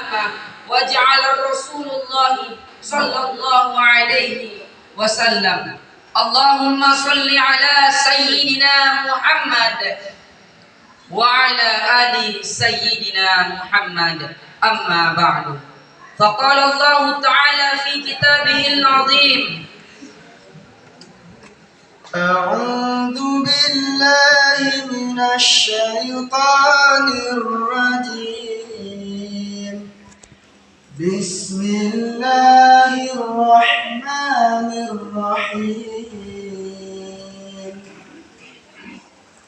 عامة وجعل رسول الله صلى الله عليه وسلم. اللهم صل على سيدنا محمد وعلى آل سيدنا محمد. أما بعد، فقال الله تعالى في كتابه العظيم: أعوذ بالله من الشيطان الرجيم. بسم الله الرحمن الرحيم.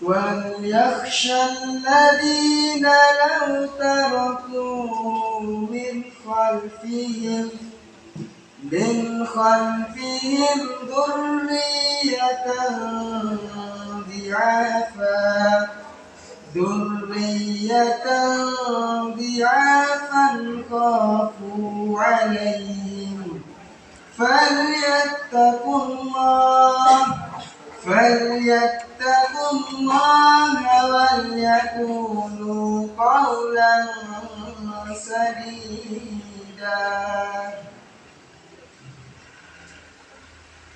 وليخشى الذين لو تركوا من خلفهم ذرية ضعافا خافوا عليهم فليتقوا الله وليقولوا قولا سديدا.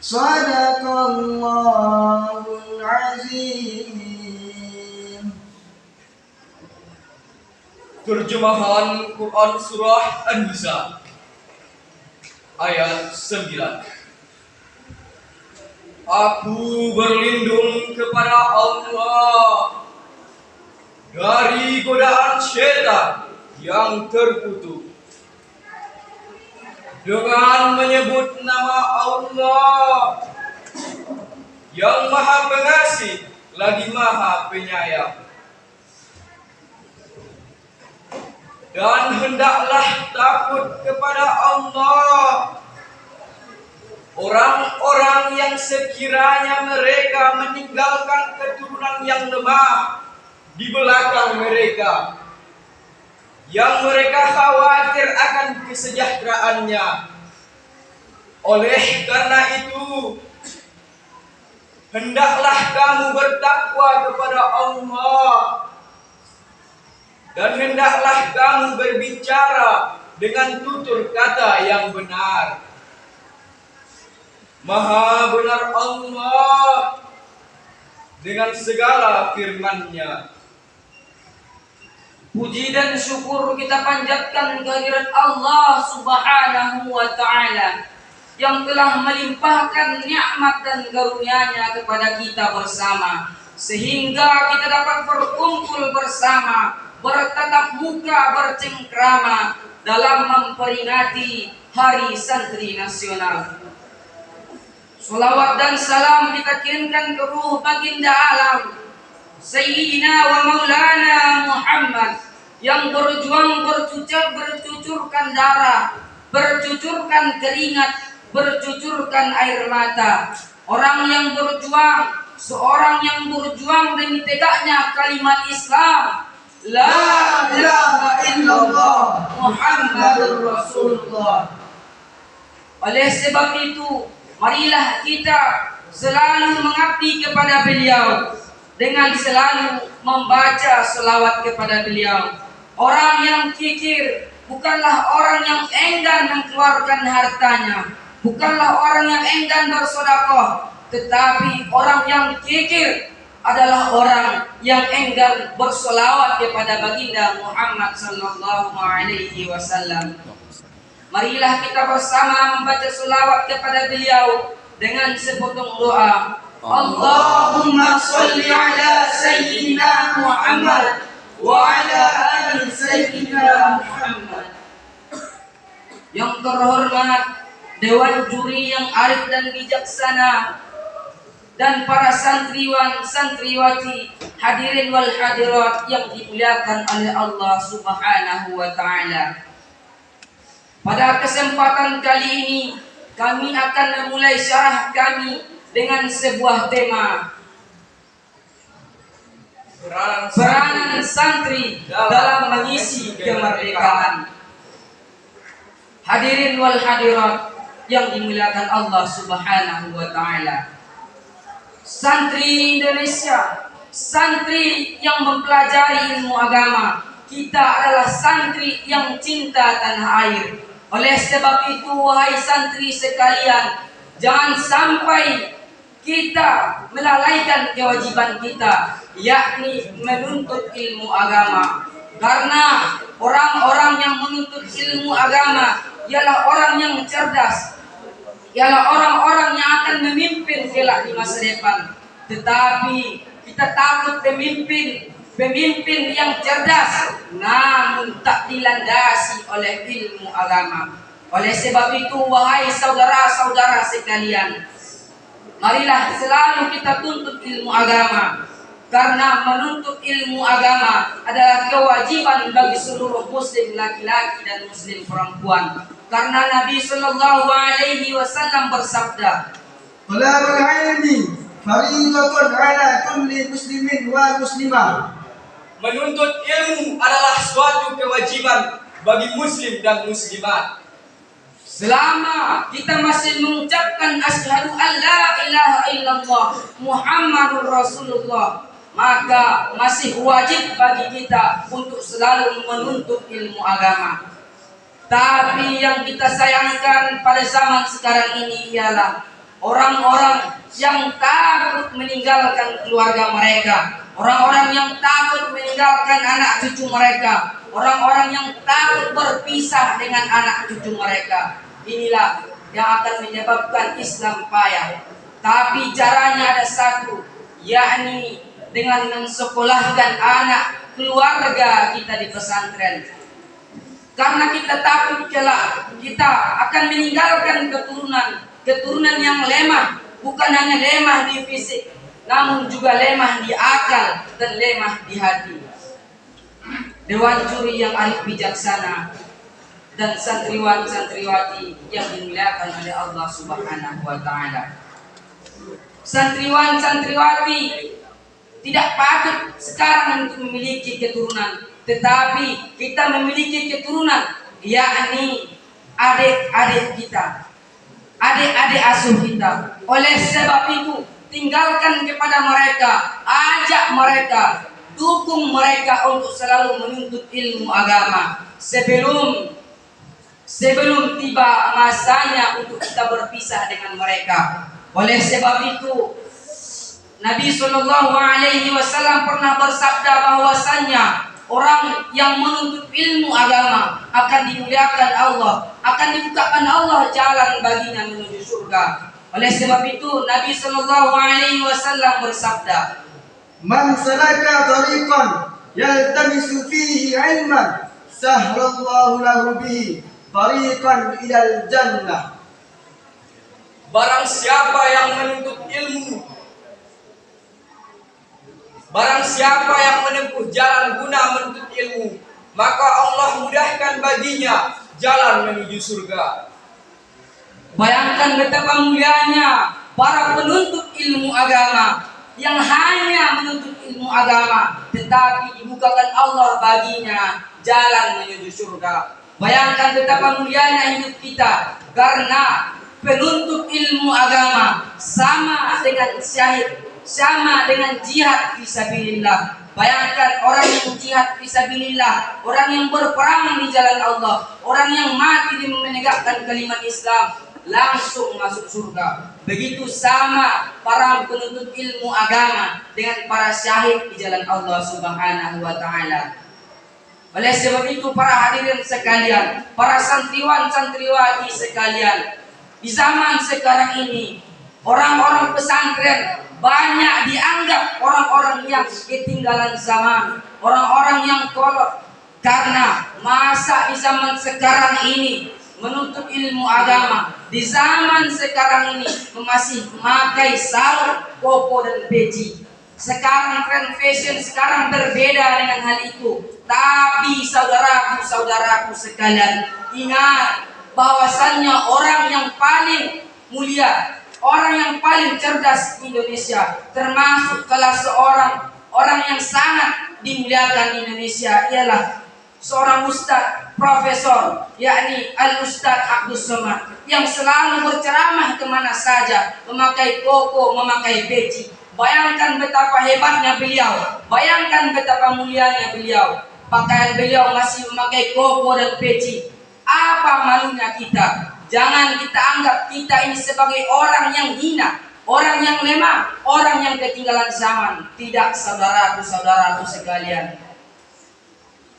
صدق الله العظيم. Terjemahan Quran Surah An-Nisa ayat 9. Aku berlindung kepada Allah dari godaan syaitan yang terkutuk. Dengan menyebut nama Allah yang Maha Pengasih lagi Maha Penyayang. Dan hendaklah takut kepada Allah orang-orang yang sekiranya mereka meninggalkan keturunan yang lemah di belakang mereka, yang mereka khawatir akan kesejahteraannya. Oleh karena itu, hendaklah kamu bertakwa kepada Allah, dan hendaklah kamu berbicara dengan tutur kata yang benar. Maha benar Allah dengan segala firman-Nya. Puji dan syukur kita panjatkan kehadirat Allah Subhanahu wa Ta'ala yang telah melimpahkan nikmat dan karunia-Nya kepada kita bersama, sehingga kita dapat berkumpul bersama, bertatap muka, bercengkrama dalam memperingati Hari Santri Nasional. Salawat dan salam kita kirimkan ke ruh baginda alam Sayyidina wa Maulana Muhammad yang berjuang bercucurkan darah, bercucurkan keringat, bercucurkan air mata. Orang yang berjuang, seorang yang berjuang demi tegaknya kalimat Islam, La ilaha illallah Muhammadur Rasulullah. Oleh sebab itu, marilah kita selalu mengabdi kepada beliau dengan selalu membaca selawat kepada beliau. Orang yang kikir bukanlah orang yang enggan mengeluarkan hartanya, bukanlah orang yang enggan bersedekah, tetapi orang yang kikir adalah orang yang enggan bersolawat kepada baginda Muhammad sallallahu alaihi wasallam. Marilah kita bersama membaca selawat kepada beliau dengan sepotong doa. Allahumma salli ala sayyidina Muhammad wa ala ali sayyidina Muhammad. Yang terhormat Dewan Juri yang arif dan bijaksana, dan para santriwan, santriwati, hadirin wal hadirat yang dimuliakan oleh Allah Subhanahu wa Ta'ala. Pada kesempatan kali ini kami akan memulai syarah kami dengan sebuah tema, peranan santri dalam mengisi kemerdekaan. Hadirin wal hadirat yang dimuliakan Allah Subhanahu wa Ta'ala. Santri Indonesia, santri yang mempelajari ilmu agama, kita adalah santri yang cinta tanah air. Oleh sebab itu, wahai santri sekalian, jangan sampai kita melalaikan kewajiban kita, yakni menuntut ilmu agama. Karena orang-orang yang menuntut ilmu agama ialah orang yang cerdas, ialah orang-orang yang akan memimpin kelak di masa depan. Tetapi kita takut pemimpin yang cerdas namun tak dilandasi oleh ilmu agama. Oleh sebab itu, wahai saudara-saudara sekalian, marilah selalu kita tuntut ilmu agama, karena menuntut ilmu agama adalah kewajiban bagi seluruh muslim laki-laki dan muslim perempuan. Karena Nabi Shallallahu Alaihi Wasallam bersabda, Talabul ilmi fariidatun ala kulli muslimin wa muslimah. Menuntut ilmu adalah suatu kewajiban bagi muslim dan muslimat. selama kita masih mengucapkan asyhadu an la ilaha illallah Muhammadur Rasulullah, maka masih wajib bagi kita untuk selalu menuntut ilmu agama. Tapi yang kita sayangkan pada zaman sekarang ini ialah orang-orang yang takut meninggalkan keluarga mereka, orang-orang yang takut meninggalkan anak cucu mereka, orang-orang yang takut berpisah dengan anak cucu mereka. Inilah yang akan menyebabkan Islam payah. Tapi caranya ada satu, yakni dengan mensekolahkan anak keluarga kita di pesantren. Karena kita takut kelak kita akan meninggalkan keturunan yang lemah, bukan hanya lemah di fisik, namun juga lemah di akal dan lemah di hati. Dewan juri yang arif bijaksana dan santriwan-santriwati yang dimuliakan oleh Allah Subhanahu wa taala. Santriwan-santriwati tidak patut sekarang untuk memiliki keturunan, tetapi kita memiliki keturunan, yakni adik-adik kita, adik-adik asuh kita. Oleh sebab itu, tinggalkan kepada mereka, ajak mereka, dukung mereka untuk selalu menuntut ilmu agama sebelum tiba masanya untuk kita berpisah dengan mereka. Oleh sebab itu, Nabi Shallallahu Alaihi Wasallam pernah bersabda bahwasannya orang yang menuntut ilmu agama akan dimuliakan Allah, akan dibukakan Allah jalan baginya menuju surga. Oleh sebab itu, Nabi Shallallahu Alaihi Wasallam bersabda, Man salaka tariqan yaltamisu fihi ilman sahhalallahu lahu bihi tariqan ilal jannah. Barang siapa yang menuntut ilmu, barang siapa yang menempuh jalan guna menuntut ilmu, maka Allah mudahkan baginya jalan menuju surga. bayangkan betapa mulianya para penuntut ilmu agama yang hanya menuntut ilmu agama, tetapi dibukakan Allah baginya jalan menuju surga. Bayangkan betapa mulianya hidup kita karena penuntut ilmu agama sama dengan syahid, sama dengan jihad fisabilillah. Bayangkan orang yang jihad fisabilillah, orang yang berperang di jalan Allah, orang yang mati di menegakkan kalimat Islam, langsung masuk surga. Begitu sama para penuntut ilmu agama dengan para syahid di jalan Allah Subhanahu wa taala. Oleh sebab itu, para hadirin sekalian, para santriwan-santriwati sekalian, di zaman sekarang ini orang-orang pesantren banyak dianggap orang-orang yang ketinggalan zaman, orang-orang yang kolot. Karena masa di zaman sekarang ini menuntut ilmu agama, di zaman sekarang ini masih memakai sarung, koko dan peci. Sekarang tren fashion sekarang berbeda dengan hal itu. Tapi saudaraku sekalian, ingat bahwasannya orang yang paling mulia, orang yang paling cerdas di Indonesia, termasuk kelas orang yang sangat dimuliakan di Indonesia ialah seorang ustadz, profesor, yakni Al-Ustadz Abdus Somad, yang selalu berceramah kemana saja, memakai koko, memakai peci. Bayangkan betapa hebatnya beliau, bayangkan betapa mulianya beliau. pakaian beliau masih memakai koko dan peci. Apa malunya kita? Jangan kita anggap kita ini sebagai orang yang hina, orang yang lemah, orang yang ketinggalan zaman. Tidak, saudaraku sekalian.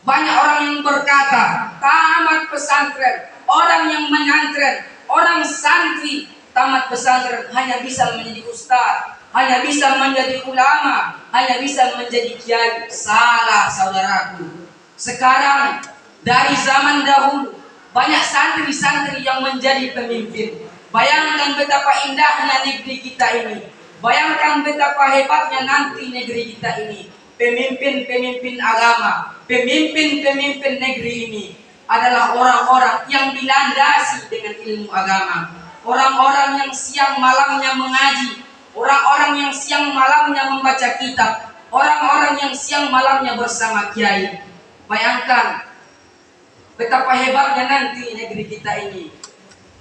Banyak orang yang berkata, tamat pesantren, orang yang menyantren, orang santri tamat pesantren hanya bisa menjadi ustaz, hanya bisa menjadi ulama, hanya bisa menjadi kiai. Salah, saudaraku. Sekarang dari zaman dahulu banyak santri-santri yang menjadi pemimpin. Bayangkan betapa indahnya negeri kita ini. Bayangkan betapa hebatnya nanti negeri kita ini. Pemimpin-pemimpin agama, pemimpin-pemimpin negeri ini adalah orang-orang yang dilandasi dengan ilmu agama. Orang-orang yang siang malamnya mengaji, orang-orang yang siang malamnya membaca kitab, orang-orang yang siang malamnya bersama kiai. Bayangkan betapa hebatnya nanti negeri kita ini.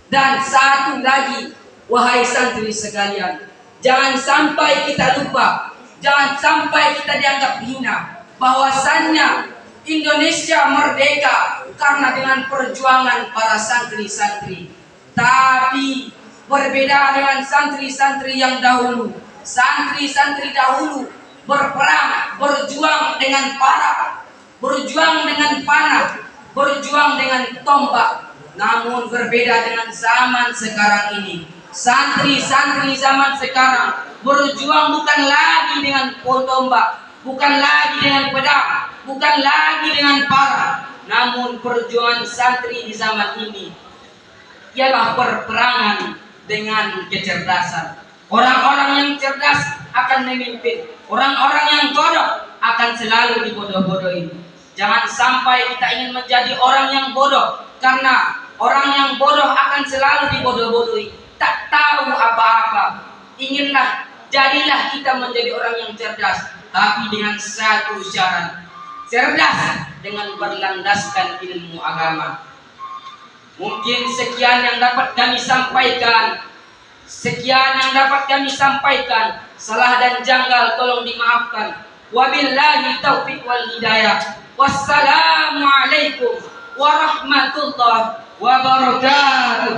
Dan satu lagi, wahai santri sekalian, jangan sampai kita lupa, jangan sampai kita dianggap hina, bahwasannya Indonesia merdeka karena dengan perjuangan para santri-santri. Tapi berbeda dengan santri-santri yang dahulu. Santri-santri dahulu berperang, berjuang dengan parah, berjuang dengan panah, berjuang dengan tombak. Namun berbeda dengan zaman sekarang ini. Santri-santri zaman sekarang berjuang bukan lagi dengan tombak, bukan lagi dengan pedang, bukan lagi dengan parang. Namun perjuangan santri di zaman ini ialah perperangan dengan kecerdasan. Orang-orang yang cerdas akan memimpin, orang-orang yang bodoh akan selalu dibodoh-bodohi. Jangan sampai kita ingin menjadi orang yang bodoh, karena orang yang bodoh akan selalu dibodoh-bodohi, tak tahu apa-apa. Inginlah, jadilah kita menjadi orang yang cerdas, tapi dengan satu syarat. Cerdas dengan berlandaskan ilmu agama. Mungkin sekian yang dapat kami sampaikan. Sekian yang dapat kami sampaikan. Salah dan janggal tolong dimaafkan. Wabillahi taufiq wal hidayah. Wassalamualaikum warahmatullahi wabarakatuh.